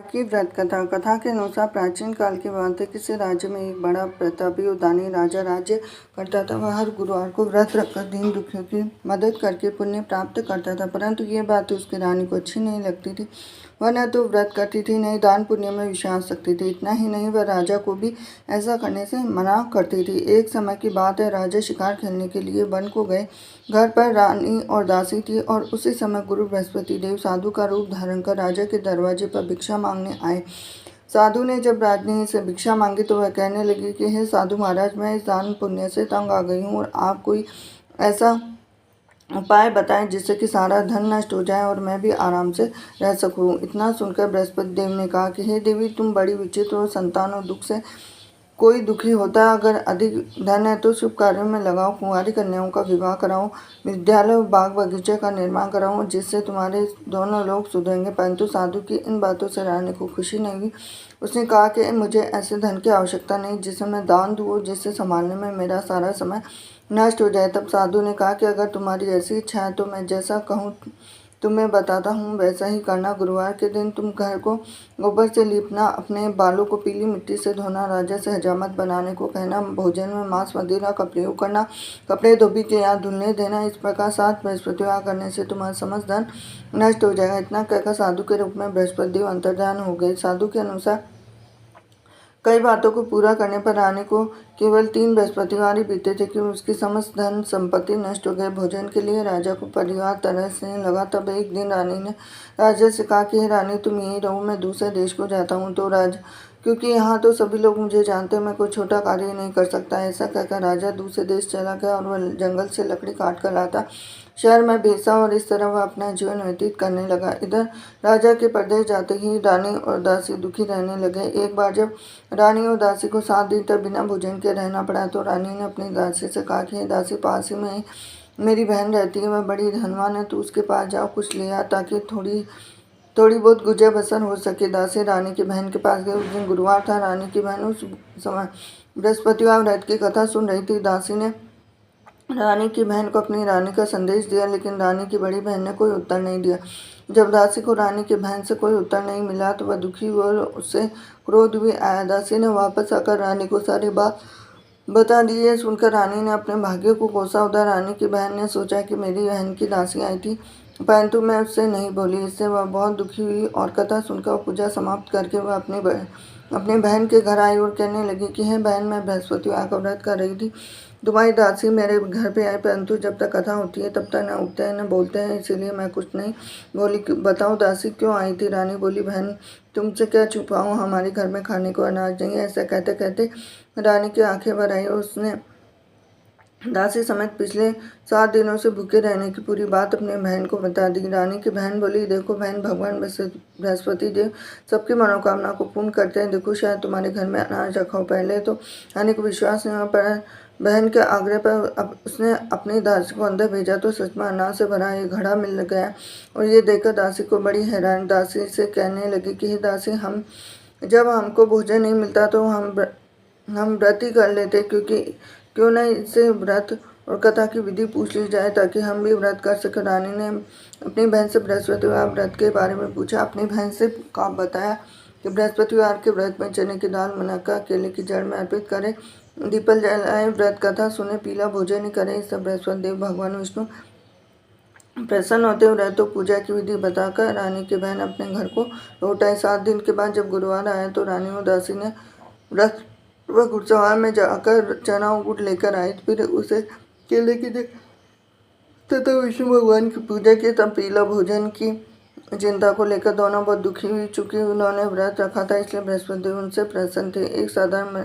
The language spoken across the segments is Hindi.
की व्रत कथा। कथा के अनुसार प्राचीन काल की बात है। किसी राज्य में एक बड़ा प्रतापी और दानी राजा राज्य करता था। वह हर गुरुवार को व्रत रखकर दीन दुखियों की मदद करके पुण्य प्राप्त करता था, परंतु ये बात उसकी रानी को अच्छी नहीं लगती थी। वह न तो व्रत करती थी, न ही दान पुण्य में विश्वास रखती थी। इतना ही नहीं, वह राजा को भी ऐसा करने से मना करती थी। एक समय की बात है, राजा शिकार खेलने के लिए वन को गए। घर पर रानी और दासी थी और उसी समय गुरु बृहस्पति देव साधु का रूप धारण कर राजा के दरवाजे पर भिक्षा मांगने आए। साधु ने जब रानी से भिक्षा मांगी तो वह कहने लगी कि हे साधु महाराज, मैं इस दान पुण्य से तंग आ गई हूँ और आप कोई ऐसा उपाय बताएं जिससे कि सारा धन नष्ट हो जाए और मैं भी आराम से रह सकूं। इतना सुनकर बृहस्पति देव ने कहा कि हे देवी, तुम बड़ी विचित्र और संतान और दुख से कोई दुखी होता है। अगर अधिक धन है तो शुभ कार्यों में लगाओ, कुंवारी कन्याओं का विवाह कराओ, विद्यालय और बाग बगीचे का निर्माण कराओ, जिससे तुम्हारे दोनों लोग सुधरेंगे। परंतु साधु की इन बातों से रानी को खुशी नहीं हुई। उसने कहा कि मुझे ऐसे धन की आवश्यकता नहीं जिसे मैं दान दूँ और जिससे संभालने में मेरा सारा समय नष्ट हो जाए। तब साधु ने कहा कि अगर तुम्हारी ऐसी इच्छा है तो मैं जैसा कहूँ तुम्हें बताता हूँ वैसा ही करना। गुरुवार के दिन तुम घर को गोबर से लीपना, अपने बालों को पीली मिट्टी से धोना, राजा से हजामत बनाने को कहना, भोजन में मांस मदिरा का प्रयोग करना, कपड़े धोबी के यहाँ धुलने देना। इस प्रकार 7 बृहस्पतिवार करने से तुम्हारा समस्त धन नष्ट हो जाएगा। इतना कहकर साधु के रूप में बृहस्पति देव अंतर्धान हो गए। साधु के अनुसार कई बातों को पूरा करने पर रानी को केवल 3 बृहस्पतिवार ही बीते थे कि उसकी समस्त धन संपत्ति नष्ट हो गए। भोजन के लिए राजा को परिवार तरसने लगा। तब एक दिन रानी ने राजा से कहा कि हे रानी, तुम यहीं रहो, मैं दूसरे देश को जाता हूँ। तो राजा, क्योंकि यहाँ तो सभी लोग मुझे जानते हैं, मैं कोई छोटा कार्य नहीं कर सकता। ऐसा कहकर राजा दूसरे देश चला गया और वह जंगल से लकड़ी काट कर लाता, शहर में बेचा और इस तरह वह अपना जीवन व्यतीत करने लगा। इधर राजा के परदेश जाते ही रानी और दासी दुखी रहने लगे। एक बार जब रानी और दासी को 7 दिन तक बिना भोजन के रहना पड़ा तो रानी ने अपनी दासी से कहा कि दासी, पास ही में मेरी बहन रहती है, वह बड़ी धनवान है, तो उसके पास जाओ, कुछ ले आ ताकि थोड़ी बहुत गुजर बसर हो सके। दासी रानी की बहन के पास गई। उस दिन गुरुवार था। रानी की बहन उस समय बृहस्पतिवार व्रत की कथा सुन रही थी। दासी ने रानी की बहन को अपनी रानी का संदेश दिया, लेकिन रानी की बड़ी बहन ने कोई उत्तर नहीं दिया। जब दासी को रानी की बहन से कोई उत्तर नहीं मिला तो वह दुखी हुई और उससे क्रोध भी आया। दासी ने वापस आकर रानी को सारी बात बता दी। ये सुनकर रानी ने अपने भाग्य को कोसा। उधर रानी की बहन ने सोचा कि मेरी बहन की दासी आई थी, परंतु मैं उससे नहीं बोली। इससे वह बहुत दुखी हुई और कथा सुनकर पूजा समाप्त करके वह अपनी बहन के घर आई और कहने लगी कि हे बहन, मैं बृहस्पतिवार का व्रत कर रही थी। तुम्हारी दासी मेरे घर पे आई, परंतु जब तक कथा होती है तब तक न उठते हैं न बोलते हैं, इसीलिए मैं कुछ नहीं बोली। बताओ दासी क्यों आई थी? रानी बोली, बहन, तुमसे क्या छुपाऊं, हमारे घर में खाने को अनाज नहीं है। ऐसा कहते कहते रानी की आंखें भर आई और उसने दासी समेत पिछले 7 दिनों से भूखे रहने की पूरी बात अपनी बहन को बता दी। रानी की बहन बोली, देखो बहन, भगवान बृहस्पति देव सबकी मनोकामना को पूर्ण करते हैं। देखो, शायद तुम्हारे घर में अनाज रखा हो। पहले तो रानी को विश्वास नहीं हुआ, पर बहन के आग्रह पर उसने अपनी दासी को अंदर भेजा तो सच में अनाज से भरा एक घड़ा मिल गया और ये देखकर दासी को बड़ी हैरानी। दासी से कहने लगी कि हे दासी, जब हमको भोजन नहीं मिलता तो हम व्रत ही कर लेते, क्यों नहीं इससे व्रत और कथा की विधि पूछ ली जाए ताकि हम भी व्रत कर सकें। रानी ने अपनी बहन से बृहस्पतिवार व्रत के बारे में पूछा। अपनी बहन से बताया कि बृहस्पतिवार के व्रत में चने की दाल, मुनक्का, केले की जड़ में अर्पित करें, दीपल जलाए, व्रत कथा सुने, पीला भोजन ही करें। इस बृहस्पति देव भगवान विष्णु प्रसन्न होते हुए व्रत पूजा की विधि बताकर रानी की बहन अपने घर को लौट आई। 7 दिन के बाद जब गुरुवार आया तो रानी और दासी ने व्रत वह घुड़सवार में जाकर चना और गुड़ लेकर आई। फिर उसे केले की तथा विष्णु भगवान की पूजा की। तब पीला भोजन की चिंता को लेकर दोनों बहुत दुखी हुई। चूंकि उन्होंने व्रत रखा था इसलिए बृहस्पति देव उनसे प्रसन्न थे। एक साधारण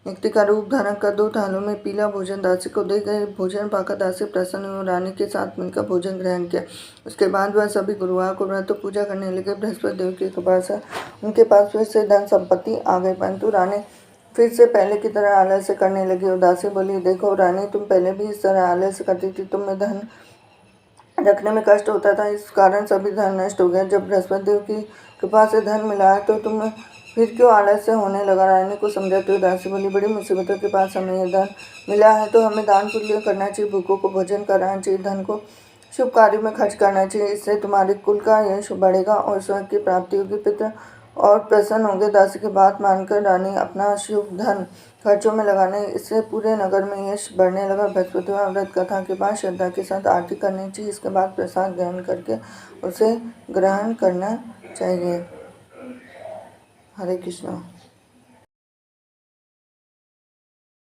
व्यक्ति का रूप धारण कर 2 थालों में पीला भोजन दासी को दे गए। भोजन पाकर दासी प्रसन्न हुई और रानी के साथ मिलकर भोजन ग्रहण किया। उसके बाद वह सभी गुरुवार को व्रत पूजा करने लगे। बृहस्पति देव की कृपा से उनके पास फिर से धन संपत्ति आ गई, परंतु रानी फिर से पहले की तरह आलस्य करने लगी। और दासी बोली, देखो रानी, तुम पहले भी इस तरह आलस्य करती थी, तुम्हें धन रखने में कष्ट होता था, इस कारण सभी धन नष्ट हो गया। जब बृहस्पति देव की कृपा से धन मिला है तो तुम्हें फिर क्यों आलस्य होने लगा? रानी को समझाते हुए दासी बोली, बड़ी मुसीबतों के पास हमें यह धन मिला है तो हमें दान पुण्य करना चाहिए, भूखों को भोजन कराना चाहिए, धन को शुभ कार्यों में खर्च करना चाहिए। इससे तुम्हारे कुल का यश बढ़ेगा और स्वर्ग की प्राप्ति होगी। पितृ और प्रसन्न होंगे। दासी की बात मानकर रानी अपना शुभ धन खर्चों में लगाने, इससे पूरे नगर में यश बढ़ने लगा। बृहस्पतिवार व्रत कथा के बाद श्रद्धा के साथ आरती करनी चाहिए। इसके बाद प्रसाद ग्रहण करके उसे ग्रहण करना चाहिए। हरे कृष्णा।